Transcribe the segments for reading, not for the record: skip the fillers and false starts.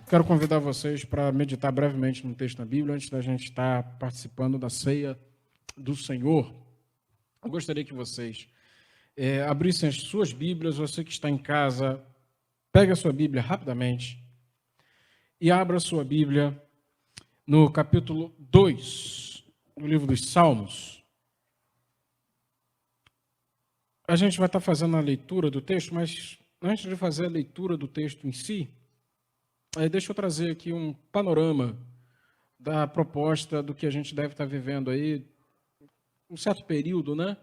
Quero convidar vocês para meditar brevemente no texto da Bíblia, antes da gente estar participando da ceia do Senhor. Eu gostaria que vocês abrissem as suas Bíblias. Você que está em casa, pegue a sua Bíblia rapidamente e abra a sua Bíblia no capítulo 2 do livro dos Salmos. A gente vai estar fazendo a leitura do texto, mas antes de fazer a leitura do texto em si, deixa eu trazer aqui um panorama da proposta do que a gente deve estar vivendo aí, um certo período, né?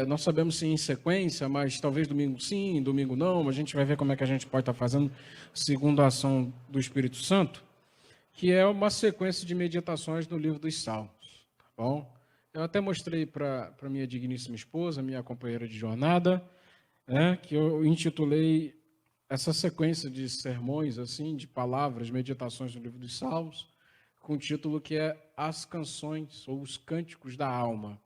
Nós sabemos sim em sequência, mas talvez domingo sim, domingo não. A gente vai ver como é que a gente pode estar fazendo segundo a ação do Espírito Santo, que é uma sequência de meditações no livro dos Salmos, tá bom? Eu até mostrei para minha digníssima esposa, minha companheira de jornada, que eu intitulei essa sequência de sermões, assim, de palavras, meditações no livro dos Salmos, com o título que é As Canções ou os Cânticos da Alma.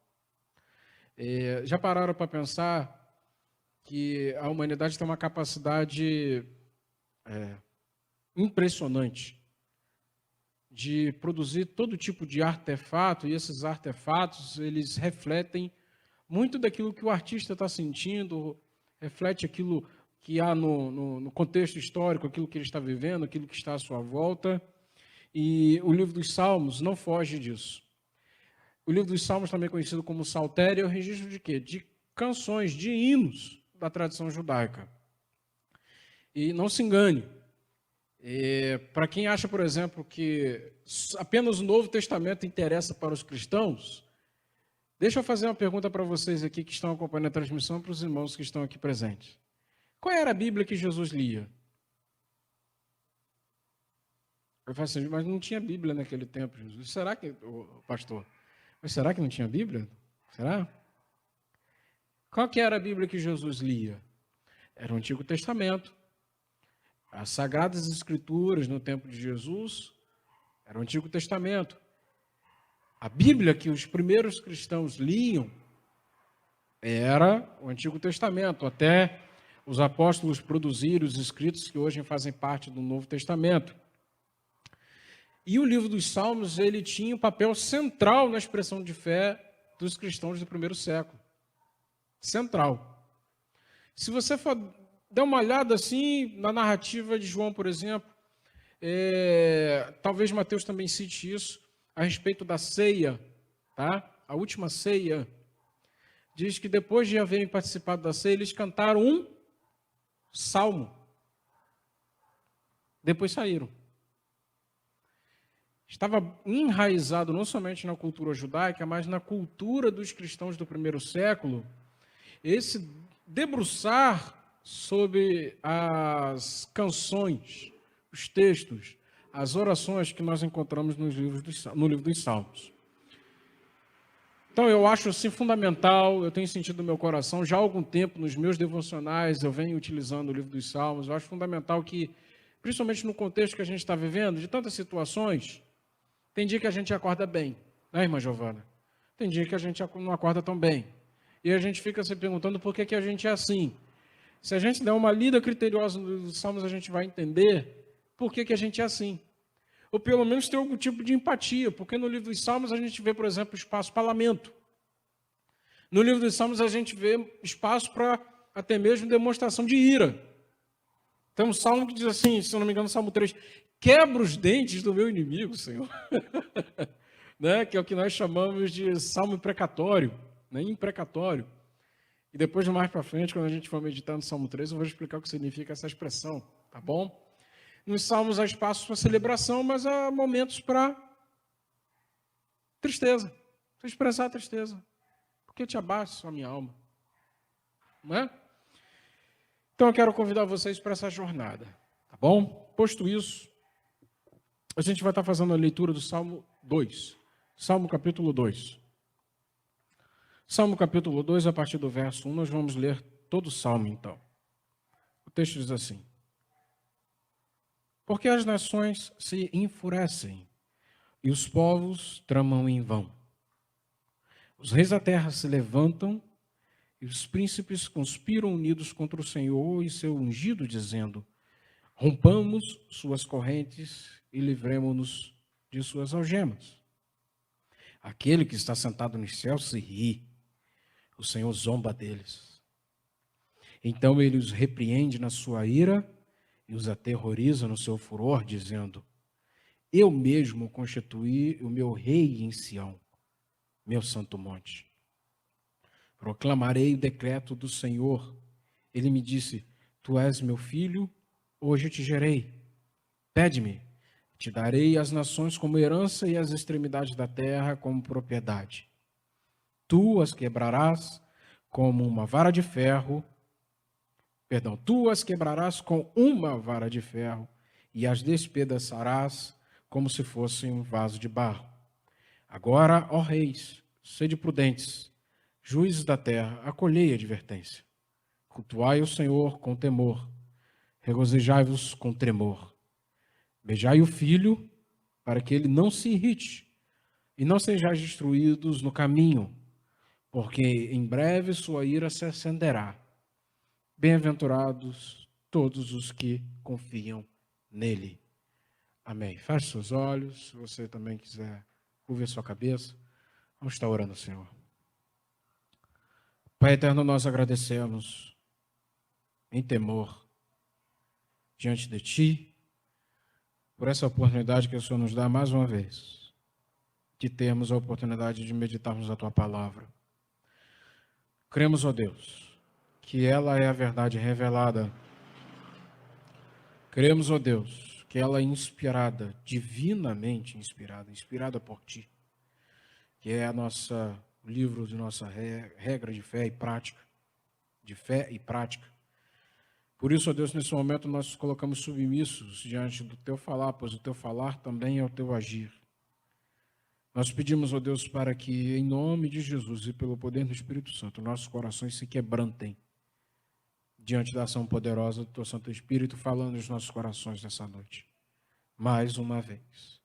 Já pararam para pensar que a humanidade tem uma capacidade impressionante de produzir todo tipo de artefato, e esses artefatos, eles refletem muito daquilo que o artista está sentindo, reflete aquilo que há no contexto histórico, aquilo que ele está vivendo, aquilo que está à sua volta. E o livro dos Salmos não foge disso. O livro dos Salmos, também conhecido como Saltério, é o registro de quê? De canções, de hinos da tradição judaica. E não se engane, para quem acha, por exemplo, que apenas o Novo Testamento interessa para os cristãos, deixa eu fazer uma pergunta para vocês aqui que estão acompanhando a transmissão, para os irmãos que estão aqui presentes. Qual era a Bíblia que Jesus lia? Eu falo assim, mas não tinha Bíblia naquele tempo, Jesus. Será que, pastor? Mas será que não tinha Bíblia? Será? Qual que era a Bíblia que Jesus lia? Era o Antigo Testamento. As Sagradas Escrituras no tempo de Jesus era o Antigo Testamento. A Bíblia que os primeiros cristãos liam era o Antigo Testamento, até os apóstolos produziram os escritos que hoje fazem parte do Novo Testamento. E o livro dos Salmos, ele tinha um papel central na expressão de fé dos cristãos do primeiro século. Central. Se você for dar uma olhada assim na narrativa de João, por exemplo, talvez Mateus também cite isso, a respeito da ceia, tá? A última ceia, diz que depois de haverem participado da ceia, eles cantaram um salmo. Depois saíram. Estava enraizado não somente na cultura judaica, mas na cultura dos cristãos do primeiro século, esse debruçar sobre as canções, os textos, as orações que nós encontramos no livro dos Salmos. Então, eu acho assim fundamental, eu tenho sentido no meu coração, já há algum tempo, nos meus devocionais, eu venho utilizando o livro dos Salmos, eu acho fundamental que, principalmente no contexto que a gente está vivendo, de tantas situações, tem dia que a gente acorda bem, né, irmã Giovana? Tem dia que a gente não acorda tão bem. E a gente fica se perguntando por que a gente é assim. Se a gente der uma lida criteriosa nos Salmos, a gente vai entender por que a gente é assim. Ou pelo menos ter algum tipo de empatia, porque no livro dos Salmos a gente vê, por exemplo, espaço para lamento. No livro dos Salmos a gente vê espaço para até mesmo demonstração de ira. Tem um salmo que diz assim, se eu não me engano, Salmo 3, quebra os dentes do meu inimigo, Senhor. Né? Que é o que nós chamamos de salmo imprecatório, né? Imprecatório. E depois, mais para frente, quando a gente for meditar no Salmo 3, eu vou explicar o que significa essa expressão, tá bom? Nos salmos há espaços para celebração, mas há momentos para tristeza, para expressar a tristeza. Porque te abaixa a minha alma. Não é? Então eu quero convidar vocês para essa jornada, tá bom? Posto isso, a gente vai estar fazendo a leitura do Salmo 2. Salmo capítulo 2. Salmo capítulo 2, a partir do verso 1, nós vamos ler todo o salmo então. O texto diz assim: porque as nações se enfurecem e os povos tramam em vão. Os reis da terra se levantam e os príncipes conspiram unidos contra o Senhor e seu ungido, dizendo: rompamos suas correntes e livremo-nos de suas algemas. Aquele que está sentado nos céus se ri, o Senhor zomba deles. Então ele os repreende na sua ira e os aterroriza no seu furor, dizendo: eu mesmo constituí o meu rei em Sião, meu santo monte. Proclamarei o decreto do Senhor. Ele me disse: tu és meu filho, hoje te gerei. Pede-me, te darei as nações como herança e as extremidades da terra como propriedade. Tu as quebrarás como uma vara de ferro. Tu as quebrarás com uma vara de ferro e as despedaçarás como se fossem um vaso de barro. Agora, ó reis, sede prudentes, juízes da terra, acolhei a advertência. Cultuai o Senhor com temor, regozijai-vos com tremor. Beijai o filho, para que ele não se irrite, e não sejais destruídos no caminho, porque em breve sua ira se acenderá. Bem-aventurados todos os que confiam nele. Amém. Feche seus olhos, se você também quiser curvar sua cabeça. Vamos estar orando, Senhor. Pai eterno, nós agradecemos em temor diante de Ti, por essa oportunidade que o Senhor nos dá mais uma vez, de termos a oportunidade de meditarmos a Tua palavra. Cremos, ó Deus, que ela é a verdade revelada. Cremos, ó Deus, que ela é inspirada, divinamente inspirada, inspirada por Ti, que é o livro de nossa regra de fé e prática. Por isso, ó Deus, nesse momento nós nos colocamos submissos diante do Teu falar, pois o Teu falar também é o Teu agir. Nós pedimos, ó Deus, para que, em nome de Jesus e pelo poder do Espírito Santo, nossos corações se quebrantem diante da ação poderosa do Teu Santo Espírito, falando nos nossos corações nessa noite. Mais uma vez.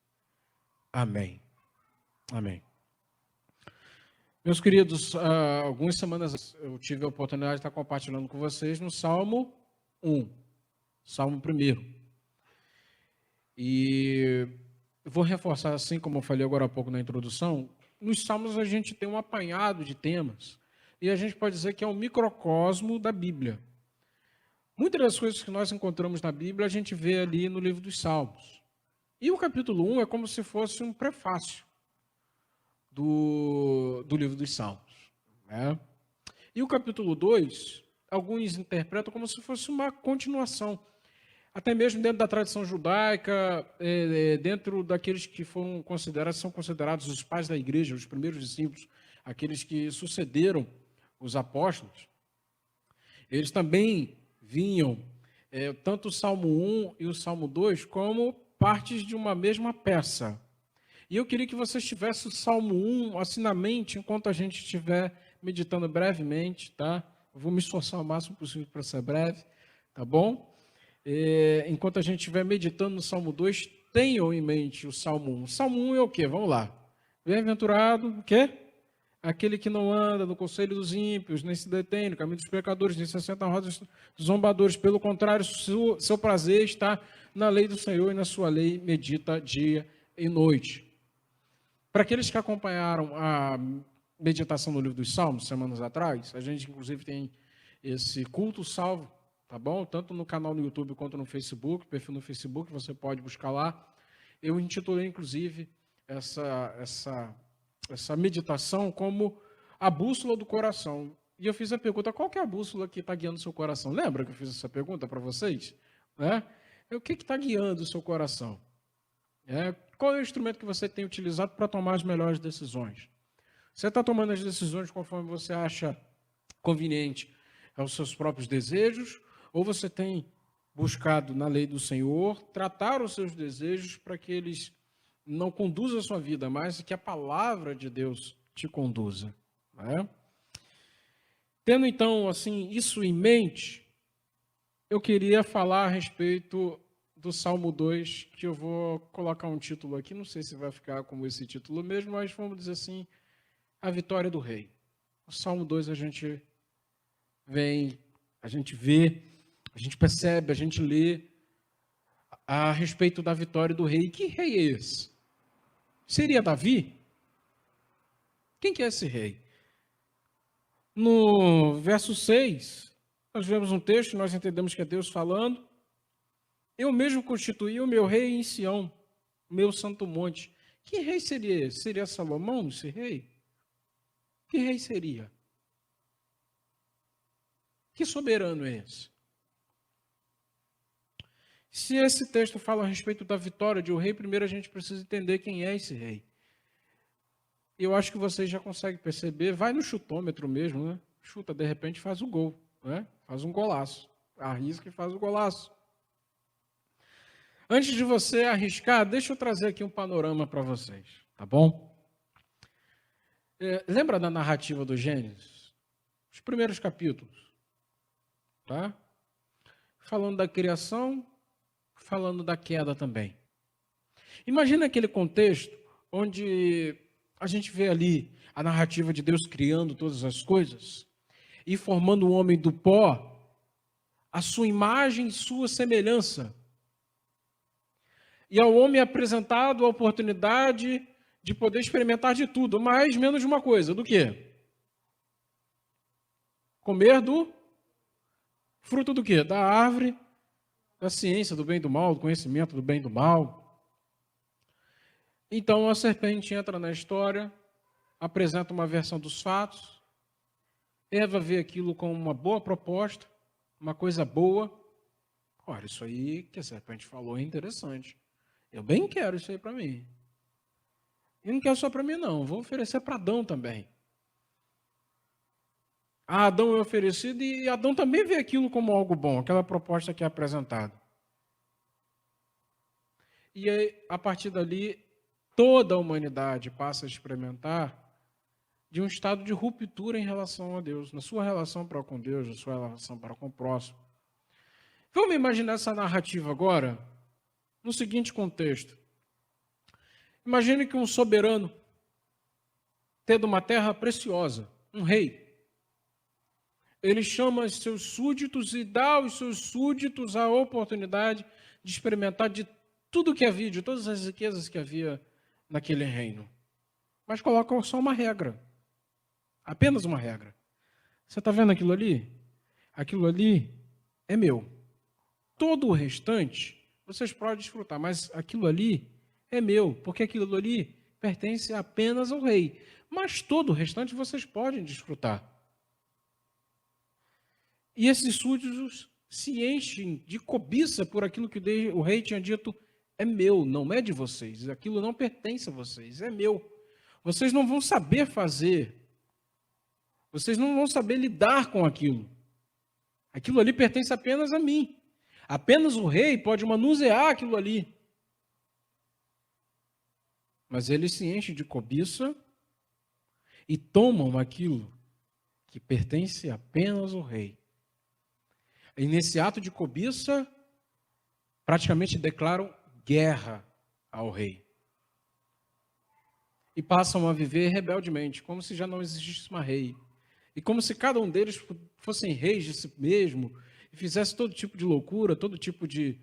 Amém. Amém. Meus queridos, algumas semanas eu tive a oportunidade de estar compartilhando com vocês no Salmo 1, Salmo 1. E eu vou reforçar, assim como eu falei agora há pouco na introdução, nos Salmos a gente tem um apanhado de temas, e a gente pode dizer que é um microcosmo da Bíblia. Muitas das coisas que nós encontramos na Bíblia a gente vê ali no livro dos Salmos. E o capítulo 1 é como se fosse um prefácio do livro dos Salmos, né? E o capítulo 2, alguns interpretam como se fosse uma continuação. Até mesmo dentro da tradição judaica, dentro daqueles que são considerados os pais da igreja, os primeiros discípulos, aqueles que sucederam os apóstolos, eles também vinham, tanto o Salmo 1 e o Salmo 2, como partes de uma mesma peça. E eu queria que você tivesse o Salmo 1 assim na mente, enquanto a gente estiver meditando brevemente, tá? Eu vou me esforçar o máximo possível para ser breve, tá bom? Enquanto a gente estiver meditando no Salmo 2, tenham em mente o Salmo 1. O Salmo 1 é o quê? Vamos lá. Bem-aventurado, o quê? Aquele que não anda no conselho dos ímpios, nem se detém no caminho dos pecadores, nem se assenta na roda dos zombadores. Pelo contrário, seu prazer está na lei do Senhor e na sua lei medita dia e noite. Para aqueles que acompanharam a meditação no livro dos Salmos, semanas atrás, a gente inclusive tem esse culto salvo, tá bom? Tanto no canal no YouTube quanto no Facebook, perfil no Facebook, você pode buscar lá. Eu intitulei inclusive essa meditação como a bússola do coração. E eu fiz a pergunta: qual que é a bússola que está guiando o seu coração? Lembra que eu fiz essa pergunta para vocês? Né? O que está guiando o seu coração? Qual é o instrumento que você tem utilizado para tomar as melhores decisões? Você está tomando as decisões conforme você acha conveniente aos seus próprios desejos, ou você tem buscado na lei do Senhor tratar os seus desejos para que eles não conduzam a sua vida mais, que a palavra de Deus te conduza? Né? Tendo então assim isso em mente, eu queria falar a respeito do Salmo 2, que eu vou colocar um título aqui, não sei se vai ficar como esse título mesmo, mas vamos dizer assim, a vitória do rei. No Salmo 2 a gente vê, a gente percebe, a gente lê a respeito da vitória do rei. Que rei é esse? Seria Davi? Quem que é esse rei? No verso 6, nós vemos um texto, nós entendemos que é Deus falando. Eu mesmo constituí o meu rei em Sião, meu santo monte. Que rei seria esse? Seria Salomão, esse rei? Que rei seria? Que soberano é esse? Se esse texto fala a respeito da vitória de um rei, primeiro a gente precisa entender quem é esse rei. Eu acho que vocês já conseguem perceber, vai no chutômetro mesmo, né? Chuta, de repente faz o gol, né? Faz um golaço. Arrisca e faz o golaço. Antes de você arriscar, deixa eu trazer aqui um panorama para vocês, tá bom? Lembra da narrativa do Gênesis? Os primeiros capítulos, tá? Falando da criação, falando da queda também. Imagina aquele contexto onde a gente vê ali a narrativa de Deus criando todas as coisas e formando o homem do pó, a sua imagem e sua semelhança. E ao homem é apresentado a oportunidade de poder experimentar de tudo, mas menos de uma coisa, do quê? Comer do fruto do quê? Da árvore, da ciência do bem e do mal, do conhecimento do bem e do mal. Então a serpente entra na história, apresenta uma versão dos fatos, Eva vê aquilo como uma boa proposta, uma coisa boa. Olha, isso aí que a serpente falou é interessante. Eu bem quero isso aí para mim. E não quero só para mim, não. Vou oferecer para Adão também. A Adão é oferecido e Adão também vê aquilo como algo bom, aquela proposta que é apresentada. E aí, a partir dali, toda a humanidade passa a experimentar de um estado de ruptura em relação a Deus, na sua relação para com Deus, na sua relação para com o próximo. Vamos imaginar essa narrativa agora no seguinte contexto. Imagine que um soberano, tendo uma terra preciosa, um rei, ele chama os seus súditos e dá aos seus súditos a oportunidade de experimentar de tudo que havia, de todas as riquezas que havia naquele reino. Mas coloca só uma regra, apenas uma regra. Você está vendo aquilo ali? Aquilo ali é meu. Todo o restante vocês podem desfrutar, mas aquilo ali é meu, porque aquilo ali pertence apenas ao rei. Mas todo o restante vocês podem desfrutar. E esses súditos se enchem de cobiça por aquilo que o rei tinha dito, é meu, não é de vocês, aquilo não pertence a vocês, é meu. Vocês não vão saber fazer, vocês não vão saber lidar com aquilo. Aquilo ali pertence apenas a mim. Apenas o rei pode manusear aquilo ali. Mas eles se enchem de cobiça e tomam aquilo que pertence apenas ao rei. E nesse ato de cobiça, praticamente declaram guerra ao rei. E passam a viver rebeldemente, como se já não existisse uma rei. E como se cada um deles fossem reis de si mesmo e fizesse todo tipo de loucura, todo tipo de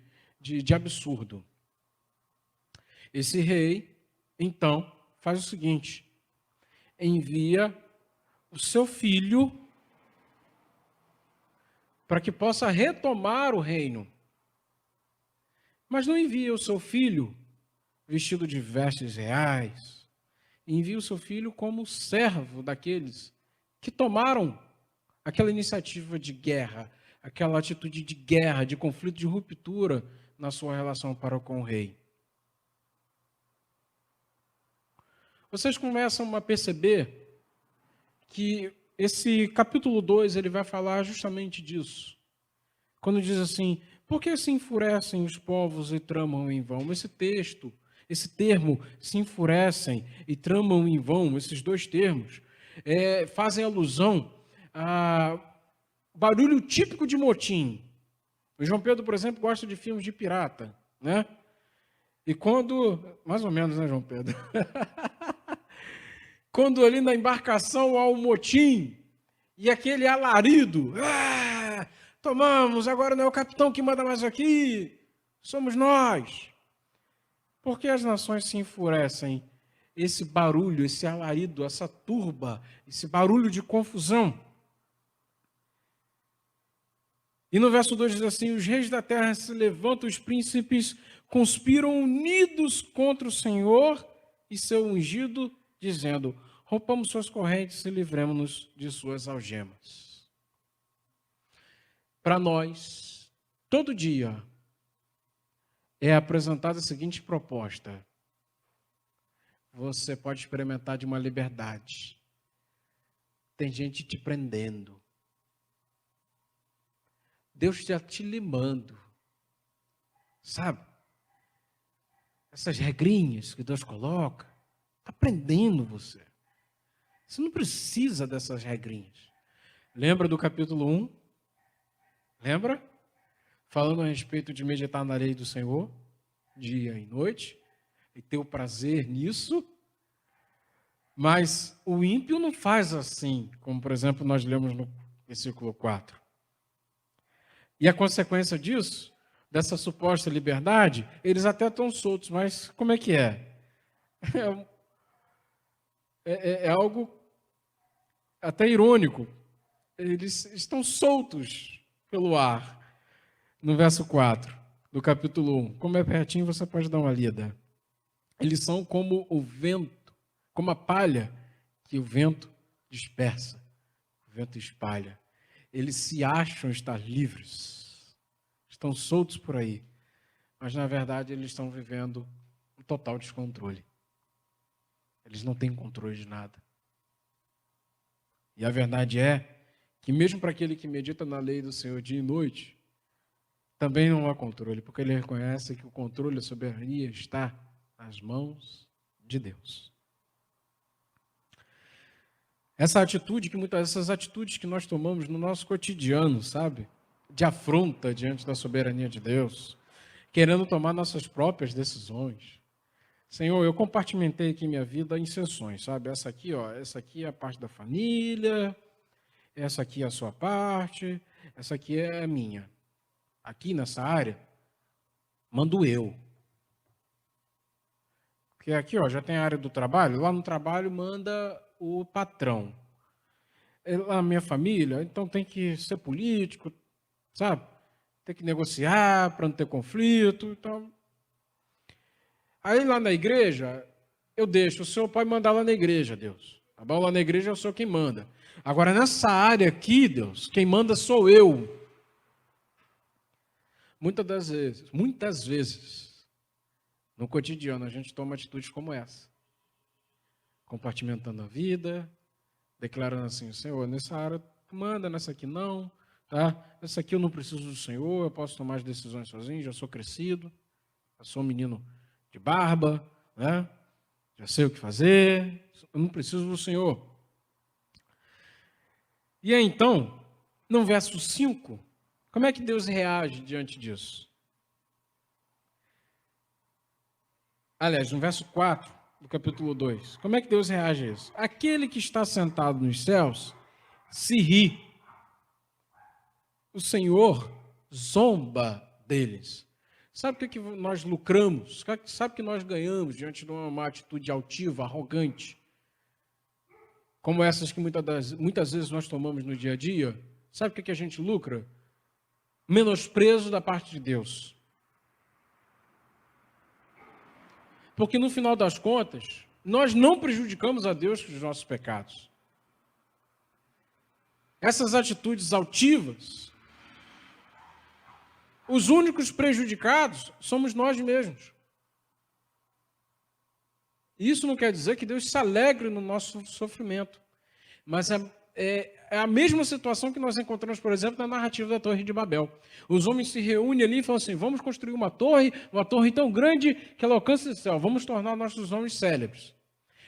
absurdo. Esse rei, então, faz o seguinte: envia o seu filho para que possa retomar o reino. Mas não envia o seu filho vestido de vestes reais. Envia o seu filho como servo daqueles que tomaram aquela iniciativa de guerra, aquela atitude de guerra, de conflito, de ruptura na sua relação para com o rei. Vocês começam a perceber que esse capítulo 2 ele vai falar justamente disso. Quando diz assim, por que se enfurecem os povos e tramam em vão? Esse termo, se enfurecem e tramam em vão, esses dois termos, fazem alusão a barulho típico de motim. O João Pedro, por exemplo, gosta de filmes de pirata, né? E quando... Mais ou menos, né, João Pedro? quando ali na embarcação há um motim e aquele alarido, tomamos, agora não é o capitão que manda mais aqui, somos nós. Por que as nações se enfurecem? Esse barulho, esse alarido, essa turba, esse barulho de confusão. E no verso 2 diz assim: os reis da terra se levantam, os príncipes conspiram unidos contra o Senhor e seu ungido, dizendo: rompamos suas correntes e livremos-nos de suas algemas. Para nós, todo dia, é apresentada a seguinte proposta: você pode experimentar de uma liberdade. Tem gente te prendendo. Deus já te limando. Sabe? Essas regrinhas que Deus coloca, está prendendo você. Você não precisa dessas regrinhas. Lembra do capítulo 1? Lembra? Falando a respeito de meditar na lei do Senhor, dia e noite, e ter o prazer nisso. Mas o ímpio não faz assim, como por exemplo nós lemos no versículo 4. E a consequência disso, dessa suposta liberdade, eles até estão soltos, mas como é que é? É algo até irônico. Eles estão soltos pelo ar. No verso 4 do capítulo 1. Como é pertinho, você pode dar uma lida. Eles são como o vento, como a palha que o vento dispersa, o vento espalha. Eles se acham estar livres, estão soltos por aí, mas na verdade eles estão vivendo um total descontrole. Eles não têm controle de nada. E a verdade é que mesmo para aquele que medita na lei do Senhor dia e noite, também não há controle, porque ele reconhece que o controle e a soberania está nas mãos de Deus. Essa atitude, essas atitudes que nós tomamos no nosso cotidiano, sabe? De afronta diante da soberania de Deus, querendo tomar nossas próprias decisões. Senhor, eu compartimentei aqui minha vida em seções, sabe? Essa aqui é a parte da família, essa aqui é a sua parte, essa aqui é a minha. Aqui nessa área, mando eu. Porque aqui já tem a área do trabalho, lá no trabalho manda o patrão. Lá na minha família, então tem que ser político, sabe? Tem que negociar para não ter conflito. Então. Aí lá na igreja, eu deixo, o senhor pode mandar lá na igreja, Deus. Tá bom? Lá na igreja é o senhor quem manda. Agora nessa área aqui, Deus, quem manda sou eu. Muitas vezes, no cotidiano, a gente toma atitudes como essa. Compartimentando a vida, declarando assim, Senhor, nessa área tu manda, nessa aqui não, tá? Nessa aqui eu não preciso do Senhor, eu posso tomar as decisões sozinho, já sou crescido, já sou um menino de barba, né? Já sei o que fazer, eu não preciso do Senhor. E aí então, no verso 5, como é que Deus reage diante disso? Aliás, no verso 4 do capítulo 2, como é que Deus reage a isso? Aquele que está sentado nos céus se ri. O Senhor zomba deles. Sabe o que nós lucramos? Sabe o que nós ganhamos diante de uma atitude altiva, arrogante, como essas que muitas vezes nós tomamos no dia a dia? Sabe o que a gente lucra? Menosprezo da parte de Deus. Porque no final das contas, nós não prejudicamos a Deus com os nossos pecados. Essas atitudes altivas, os únicos prejudicados somos nós mesmos. Isso não quer dizer que Deus se alegre no nosso sofrimento, mas é a mesma situação que nós encontramos, por exemplo, na narrativa da Torre de Babel. Os homens se reúnem ali e falam assim, vamos construir uma torre tão grande que ela alcance o céu, vamos tornar nossos homens célebres.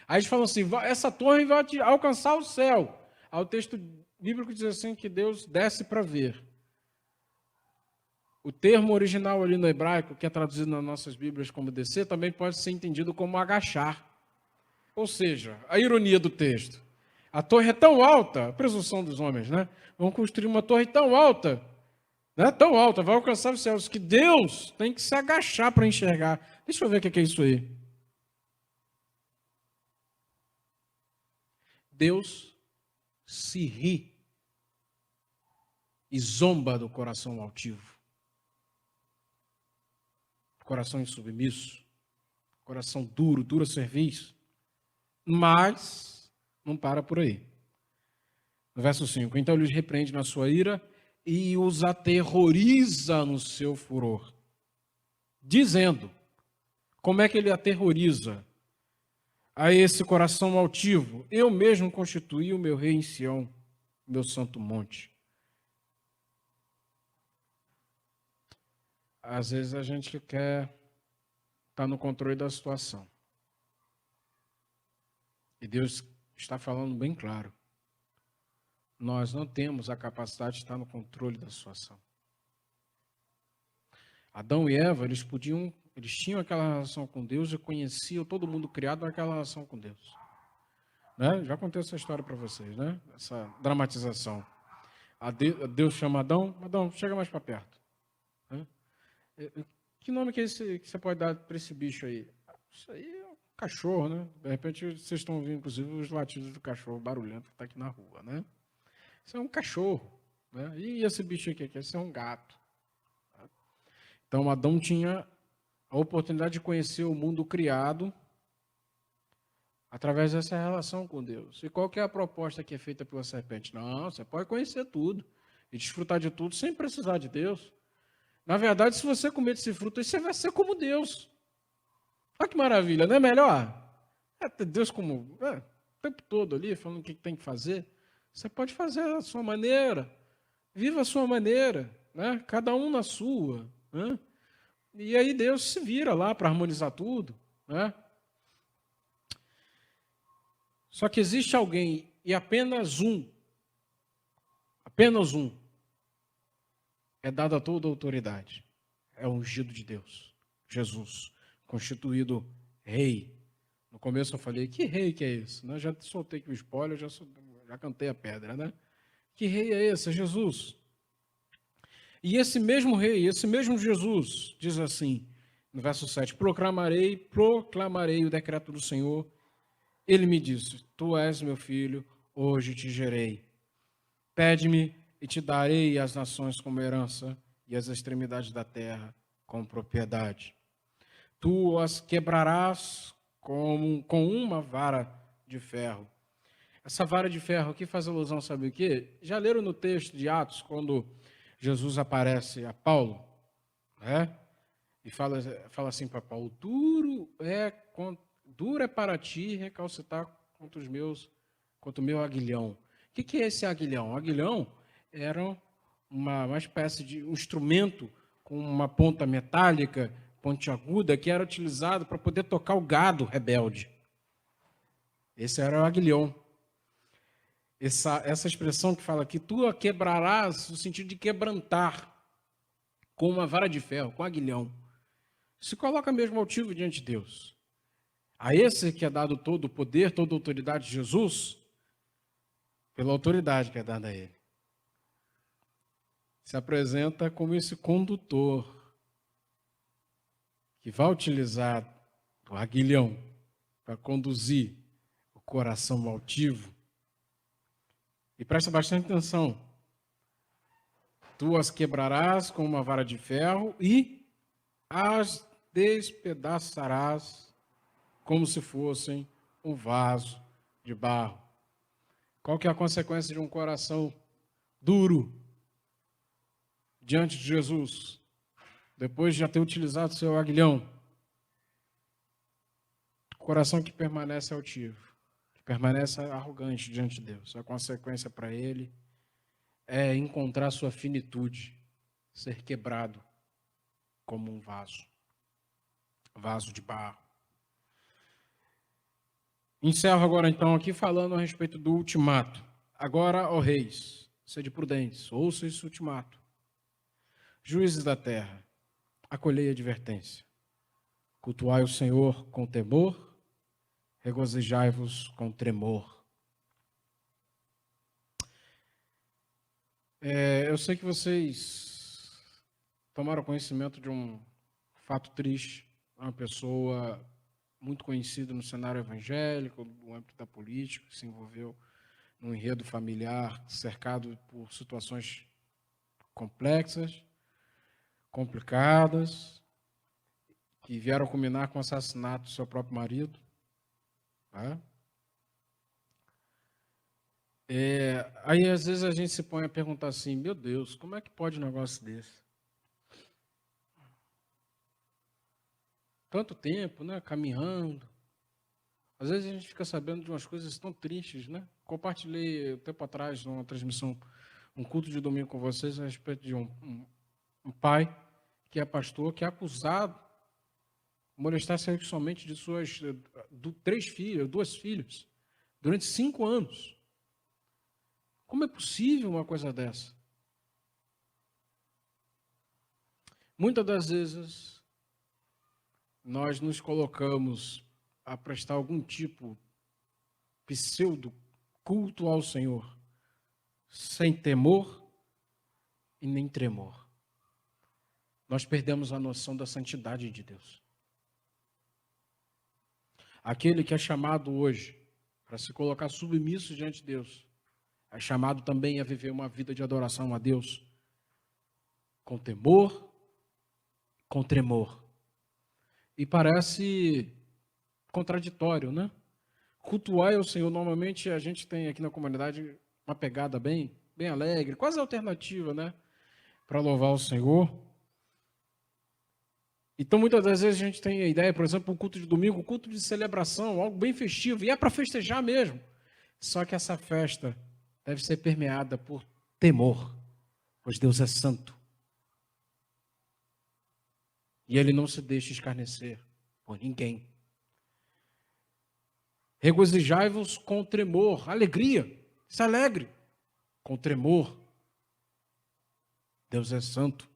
Aí eles falam assim, essa torre vai alcançar o céu. Aí o texto bíblico diz assim que Deus desce para ver. O termo original ali no hebraico, que é traduzido nas nossas Bíblias como descer, também pode ser entendido como agachar. Ou seja, a ironia do texto. A torre é tão alta, a presunção dos homens, né? Vão construir uma torre tão alta, né? Tão alta, vai alcançar os céus, que Deus tem que se agachar para enxergar. Deixa eu ver o que é isso aí. Deus se ri e zomba do coração altivo, coração insubmisso, coração duro, dura serviço. Mas não para por aí. No verso 5, então ele os repreende na sua ira e os aterroriza no seu furor, dizendo, como é que ele aterroriza a esse coração altivo? Eu mesmo constituí o meu rei em Sião, meu santo monte. Às vezes a gente quer estar no controle da situação. E Deus está falando bem claro. Nós não temos a capacidade de estar no controle da situação. Adão e Eva, eles tinham aquela relação com Deus e conheciam todo mundo criado naquela relação com Deus. Né? Já contei essa história para vocês, né? Essa dramatização. Deus chama Adão, Adão, chega mais para perto. Né? Que nome que é esse que você pode dar para esse bicho aí? Isso aí é um cachorro, né? De repente vocês estão ouvindo, inclusive, os latidos do cachorro barulhento que está aqui na rua, né? Isso é um cachorro, né? E esse bicho aqui, esse é um gato. Então, Adão tinha a oportunidade de conhecer o mundo criado através dessa relação com Deus. E qual que é a proposta que é feita pela serpente? Não, você pode conhecer tudo e desfrutar de tudo sem precisar de Deus. Na verdade, se você comer desse fruto, você vai ser como Deus. Olha que maravilha, não é melhor? Ter Deus como o tempo todo ali, falando o que tem que fazer. Você pode fazer a sua maneira, viva a sua maneira, né? Cada um na sua. Né? E aí Deus se vira lá para harmonizar tudo. Né? Só que existe alguém, e apenas um, é dada toda a autoridade. É o ungido de Deus, Jesus, constituído rei. No começo eu falei, que rei que é esse? Né? Já soltei aqui o spoiler, já cantei a pedra, né? Que rei é esse? É Jesus. E esse mesmo rei, esse mesmo Jesus, diz assim, no verso 7, proclamarei o decreto do Senhor. Ele me disse, tu és meu filho, hoje te gerei. Pede-me e te darei as nações como herança e as extremidades da terra como propriedade. Tu as quebrarás com uma vara de ferro. Essa vara de ferro aqui faz alusão, sabe o quê? Já leram no texto de Atos, quando Jesus aparece a Paulo, né? E fala assim para Paulo, duro é para ti recalcitar contra o meu aguilhão. O que é esse aguilhão? O aguilhão era uma espécie de um instrumento com uma ponta metálica, pontiaguda, que era utilizado para poder tocar o gado rebelde. Esse era o aguilhão. Essa expressão que fala aqui, tu a quebrarás, no sentido de quebrantar, com uma vara de ferro, com aguilhão. Se coloca mesmo altivo diante de Deus. A esse que é dado todo o poder, toda a autoridade de Jesus, pela autoridade que é dada a ele, se apresenta como esse condutor que vai utilizar o aguilhão para conduzir o coração altivo. E presta bastante atenção. Tu as quebrarás com uma vara de ferro e as despedaçarás como se fossem um vaso de barro. Qual que é a consequência de um coração duro diante de Jesus, depois de já ter utilizado seu aguilhão? Coração que permanece altivo, que permanece arrogante diante de Deus. A consequência para ele é encontrar sua finitude, ser quebrado como um vaso de barro. Encerro agora então aqui falando a respeito do ultimato. Agora, ó reis, sede prudentes, ouça esse ultimato. Juízes da terra, acolhei a advertência. Cultuai o Senhor com temor regozijai-vos com tremor. Eu sei que vocês tomaram conhecimento de um fato triste, uma pessoa muito conhecida no cenário evangélico, no âmbito da política, que se envolveu num enredo familiar cercado por situações complexas, complicadas, que vieram culminar com o assassinato do seu próprio marido. Tá? Aí, às vezes, a gente se põe a perguntar assim, meu Deus, como é que pode um negócio desse? Tanto tempo, né, caminhando. Às vezes a gente fica sabendo de umas coisas tão tristes, né? Compartilhei, tempo atrás, numa transmissão, um culto de domingo com vocês, a respeito de um pai que é pastor, que é acusado de molestar sexualmente de suas 2 filhas, durante 5 anos. Como é possível uma coisa dessa? Muitas das vezes, nós nos colocamos a prestar algum tipo pseudo culto ao Senhor, sem temor e nem tremor. Nós perdemos a noção da santidade de Deus. Aquele que é chamado hoje para se colocar submisso diante de Deus, é chamado também a viver uma vida de adoração a Deus, com temor, com tremor. E parece contraditório, né? Cultuar ao Senhor, normalmente a gente tem aqui na comunidade uma pegada bem alegre, quase alternativa, né? Para louvar o Senhor. Então, muitas das vezes a gente tem a ideia, por exemplo, um culto de domingo, um culto de celebração, algo bem festivo, e é para festejar mesmo. Só que essa festa deve ser permeada por temor, pois Deus é santo. E Ele não se deixa escarnecer por ninguém. Regozijai-vos com tremor, alegria, se alegre, com tremor. Deus é santo.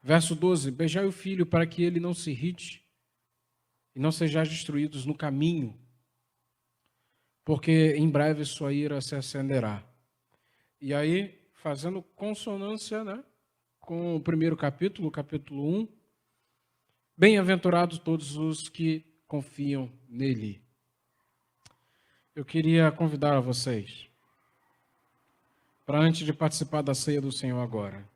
Verso 12, beijai o filho para que ele não se irrite e não sejais destruídos no caminho, porque em breve sua ira se acenderá. E aí, fazendo consonância, né, com o primeiro capítulo, capítulo 1, bem-aventurados todos os que confiam nele. Eu queria convidar a vocês para, antes de participar da ceia do Senhor agora,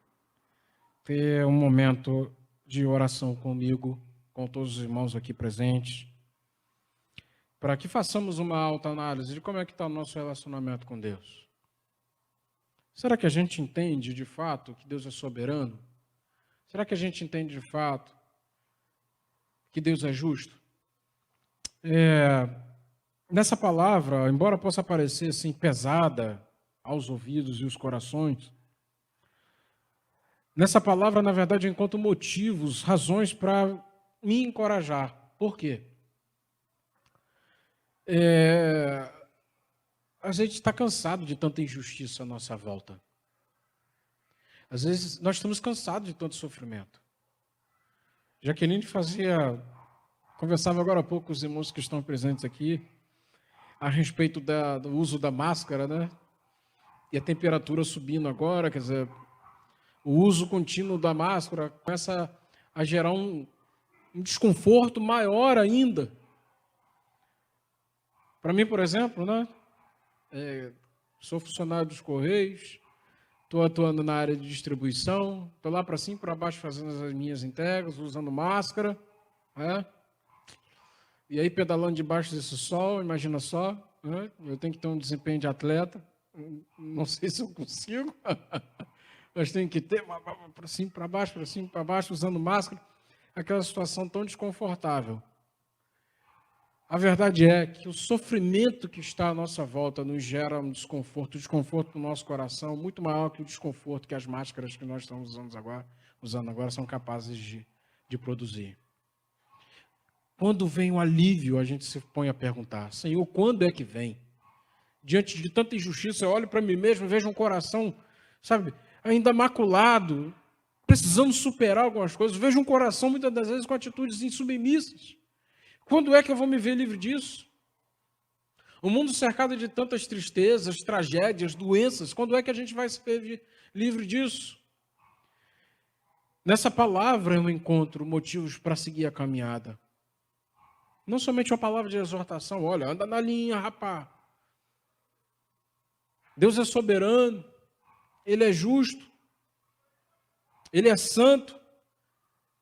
ter um momento de oração comigo, com todos os irmãos aqui presentes, para que façamos uma autoanálise de como é que está o nosso relacionamento com Deus. Será que a gente entende de fato que Deus é soberano? Será que a gente entende de fato que Deus é justo? Nessa palavra, embora possa parecer assim pesada aos ouvidos e os corações, nessa palavra, na verdade, eu encontro motivos, razões para me encorajar. Por quê? A gente está cansado de tanta injustiça à nossa volta. Às vezes, nós estamos cansados de tanto sofrimento. Jaqueline conversava agora há pouco com os irmãos que estão presentes aqui, a respeito do uso da máscara, né? E a temperatura subindo agora, quer dizer, o uso contínuo da máscara começa a gerar um desconforto maior ainda. Para mim, por exemplo, né? Sou funcionário dos Correios, estou atuando na área de distribuição, estou lá para cima e para baixo fazendo as minhas entregas, usando máscara, né? E aí pedalando debaixo desse sol, imagina só, né? Eu tenho que ter um desempenho de atleta, não sei se eu consigo, mas tenho que ter para cima, para baixo, usando máscara, aquela situação tão desconfortável. A verdade é que o sofrimento que está à nossa volta nos gera um desconforto no nosso coração, muito maior que o desconforto que as máscaras que nós estamos usando agora são capazes de produzir. Quando vem o alívio, a gente se põe a perguntar, Senhor, quando é que vem? Diante de tanta injustiça, eu olho para mim mesmo e vejo um coração, sabe, ainda maculado, precisando superar algumas coisas. Vejo um coração, muitas das vezes, com atitudes insubmissas. Quando é que eu vou me ver livre disso? Um mundo cercado de tantas tristezas, tragédias, doenças. Quando é que a gente vai se ver livre disso? Nessa palavra eu encontro motivos para seguir a caminhada. Não somente uma palavra de exortação, olha, anda na linha, rapá. Deus é soberano, Ele é justo, Ele é santo,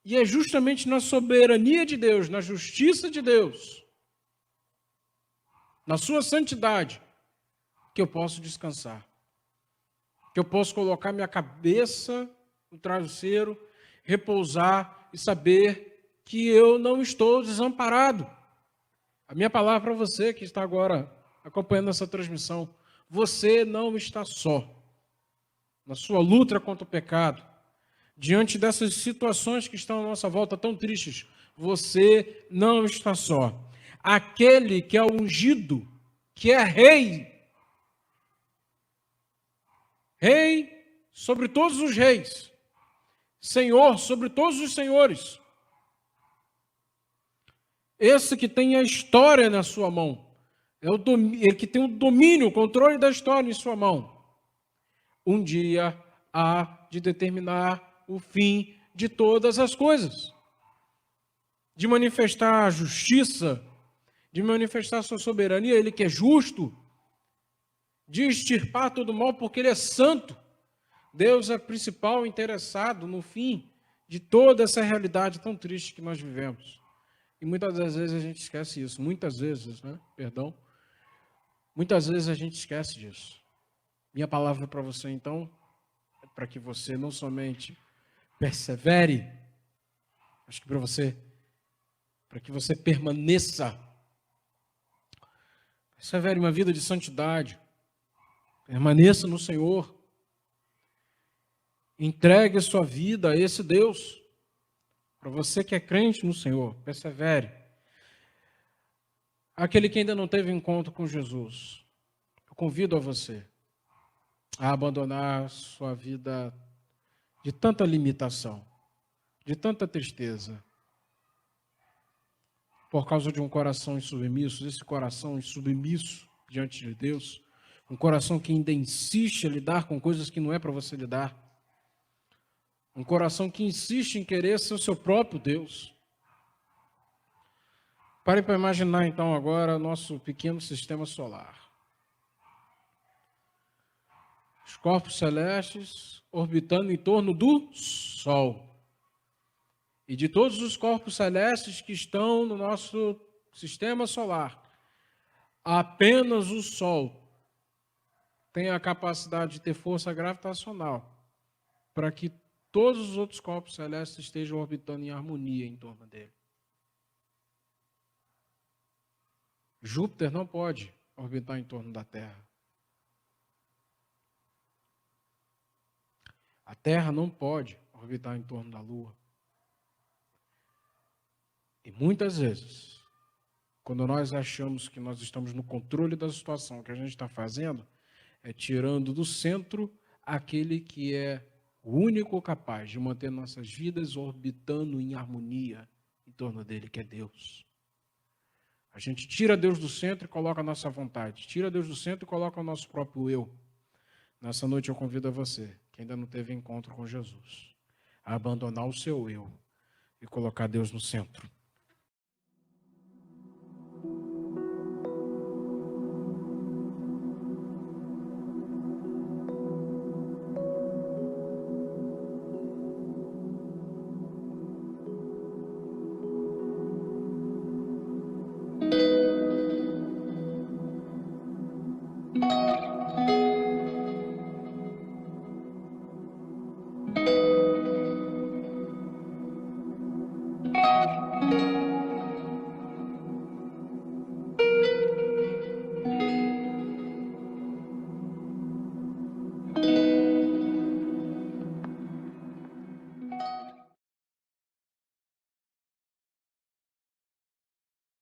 e é justamente na soberania de Deus, na justiça de Deus, na sua santidade, que eu posso descansar, que eu posso colocar minha cabeça no travesseiro, repousar e saber que eu não estou desamparado. A minha palavra para você que está agora acompanhando essa transmissão, você não está só na sua luta contra o pecado, diante dessas situações que estão à nossa volta tão tristes. Você não está só. Aquele que é ungido, que é rei sobre todos os reis, Senhor sobre todos os senhores, esse que tem a história na sua mão, ele que tem o domínio, o controle da história em sua mão, um dia há de determinar o fim de todas as coisas, de manifestar a justiça, de manifestar a sua soberania, ele que é justo, de extirpar todo o mal, porque ele é santo. Deus é o principal interessado no fim de toda essa realidade tão triste que nós vivemos. E muitas das vezes a gente esquece isso. Muitas vezes a gente esquece disso. Minha palavra para você, então, é para que você não somente persevere, acho que para que você permaneça. Persevere uma vida de santidade. Permaneça no Senhor. Entregue a sua vida a esse Deus. Para você que é crente no Senhor, persevere. Aquele que ainda não teve encontro com Jesus, eu convido a você a abandonar sua vida de tanta limitação, de tanta tristeza, por causa de um coração insubmisso, esse coração insubmisso diante de Deus, um coração que ainda insiste em lidar com coisas que não é para você lidar, um coração que insiste em querer ser o seu próprio Deus. Pare para imaginar então agora nosso pequeno sistema solar. Os corpos celestes orbitando em torno do Sol. E de todos os corpos celestes que estão no nosso sistema solar, apenas o Sol tem a capacidade de ter força gravitacional para que todos os outros corpos celestes estejam orbitando em harmonia em torno dele. Júpiter não pode orbitar em torno da Terra. A Terra não pode orbitar em torno da Lua. E muitas vezes, quando nós achamos que nós estamos no controle da situação, o que a gente está fazendo é tirando do centro aquele que é o único capaz de manter nossas vidas orbitando em harmonia em torno dele, que é Deus. A gente tira Deus do centro e coloca a nossa vontade. Tira Deus do centro e coloca o nosso próprio eu. Nessa noite eu convido a você, que ainda não teve encontro com Jesus, a abandonar o seu eu e colocar Deus no centro.